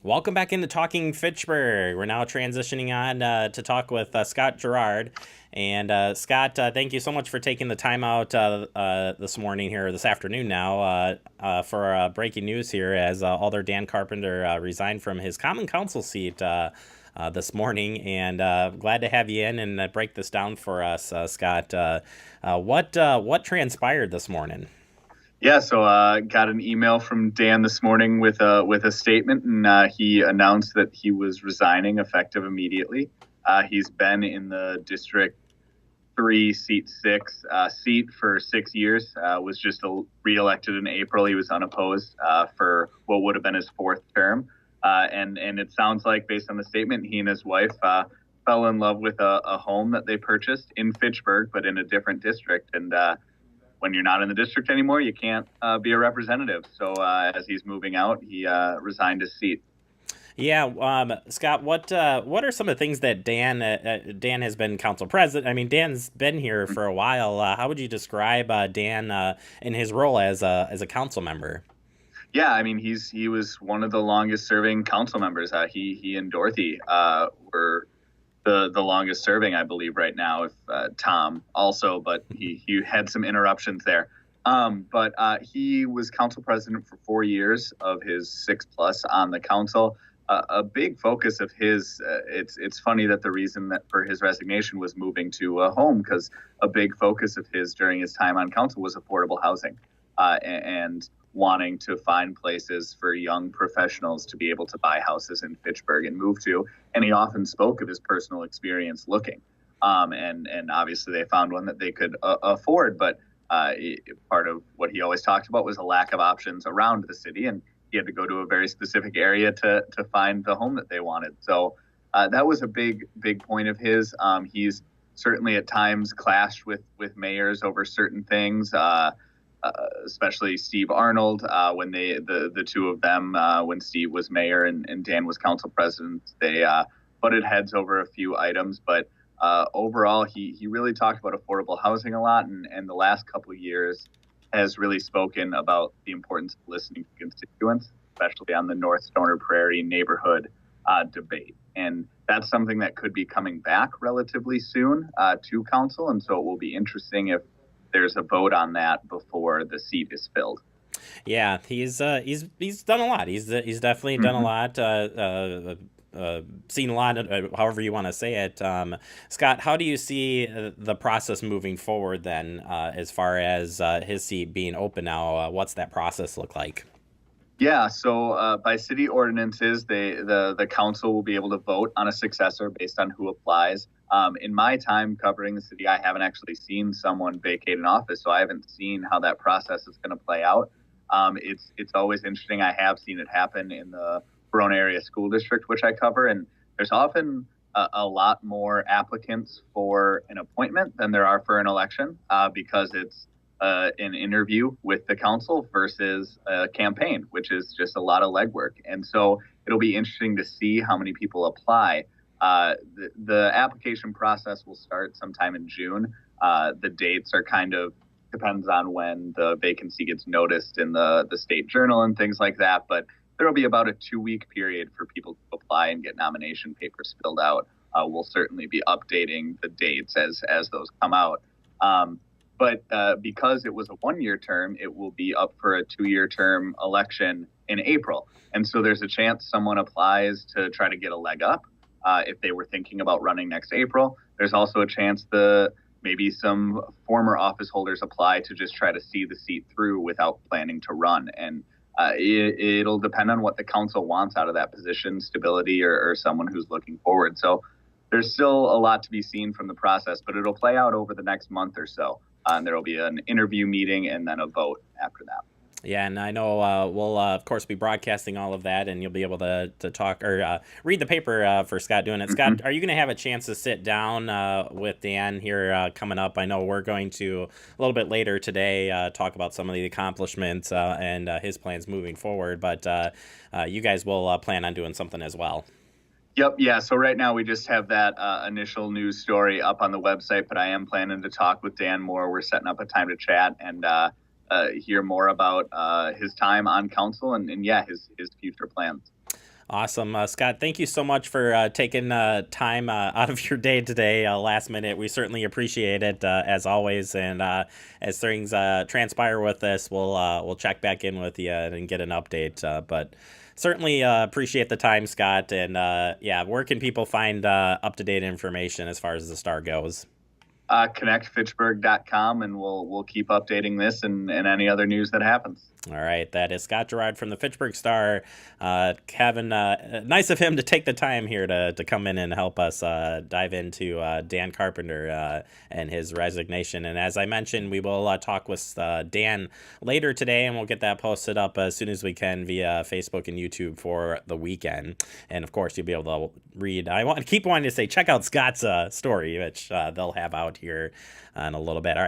Welcome back into Talking Fitchburg. We're now transitioning on to talk with Scott Girard. And Scott, thank you so much for taking the time out this morning here, this afternoon now, for breaking news here as Alder Dan Carpenter resigned from his Common Council seat this morning. And glad to have you in and break this down for us, Scott. What transpired this morning? Yeah, so got an email from Dan this morning with a statement, and he announced that he was resigning effective immediately. He's been in the District 3, Seat 6 seat for 6 years. Was just reelected in April. He was unopposed for what would have been his fourth term. And it sounds like, based on the statement, he and his wife fell in love with a home that they purchased in Fitchburg, but in a different district. And when you're not in the district anymore, you can't be a representative. So as he's moving out, he resigned his seat. Yeah, Scott, what are some of the things that Dan has been council president? I mean, Dan's been here for a while. How would you describe Dan in his role as a council member? Yeah, I mean, he was one of the longest serving council members. He and Dorothy were the longest serving, I believe, right now. If Tom also, but he had some interruptions there. But he was council president for 4 years of his 6+ on the council. A big focus of his. It's funny that the reason that for his resignation was moving to a home, because a big focus of his during his time on council was affordable housing, and wanting to find places for young professionals to be able to buy houses in Fitchburg and move to. And he often spoke of his personal experience looking. And obviously they found one that they could afford. But part of what he always talked about was a lack of options around the city. And he had to go to a very specific area to find the home that they wanted. So that was a big point of his. He's certainly at times clashed with mayors over certain things. Especially Steve Arnold, when the two of them, when Steve was mayor and Dan was council president, they butted heads over a few items. But overall, he really talked about affordable housing a lot, and the last couple of years has really spoken about the importance of listening to constituents, especially on the North Stoner Prairie neighborhood debate. And that's something that could be coming back relatively soon to council, and so it will be interesting if there's a vote on that before the seat is filled. Yeah, he's done a lot. He's definitely done a Mm-hmm. lot. Seen a lot, however you want to say it. Scott, how do you see the process moving forward then, as far as his seat being open now? What's that process look like? Yeah, so by city ordinances, the council will be able to vote on a successor based on who applies. In my time covering the city, I haven't actually seen someone vacate an office, so I haven't seen how that process is going to play out. It's always interesting. I have seen it happen in the Verona area school district, which I cover, and there's often a lot more applicants for an appointment than there are for an election, because it's an interview with the council versus a campaign, which is just a lot of legwork. And so it'll be interesting to see how many people apply. The application process will start sometime in June. The dates are kind of depends on when the vacancy gets noticed in the state journal and things like that. But there will be about a 2-week period for people to apply and get nomination papers filled out. We'll certainly be updating the dates as those come out. But because it was a 1-year term, it will be up for a 2-year term election in April. And so there's a chance someone applies to try to get a leg up if they were thinking about running next April. There's also a chance maybe some former office holders apply to just try to see the seat through without planning to run. And it'll depend on what the council wants out of that position, stability or someone who's looking forward. So there's still a lot to be seen from the process, but it'll play out over the next month or so. And there will be an interview meeting and then a vote after that. Yeah, and I know we'll of course be broadcasting all of that, and you'll be able to talk or read the paper for Scott doing it. Scott, Mm-hmm. are you going to have a chance to sit down with Dan here coming up? I know we're going to a little bit later today talk about some of the accomplishments and his plans moving forward, but you guys will plan on doing something as well. Yep. Yeah. So right now we just have that initial news story up on the website, but I am planning to talk with Dan more. We're setting up a time to chat and hear more about his time on council and yeah, his future plans. Awesome. Scott, thank you so much for taking time out of your day today, last minute. We certainly appreciate it, as always. And as things transpire with this, we'll check back in with you and get an update. But certainly appreciate the time, Scott. And yeah, where can people find up-to-date information as far as the Star goes? ConnectFitchburg.com, and we'll keep updating this and any other news that happens. All right, that is Scott Girard from the Fitchburg Star. Kevin, nice of him to take the time here to come in and help us dive into Dan Carpenter and his resignation. And as I mentioned, we will talk with Dan later today, and we'll get that posted up as soon as we can via Facebook and YouTube for the weekend. And of course, you'll be able to read. I keep wanting to say, check out Scott's story, which they'll have out here in a little bit. All right.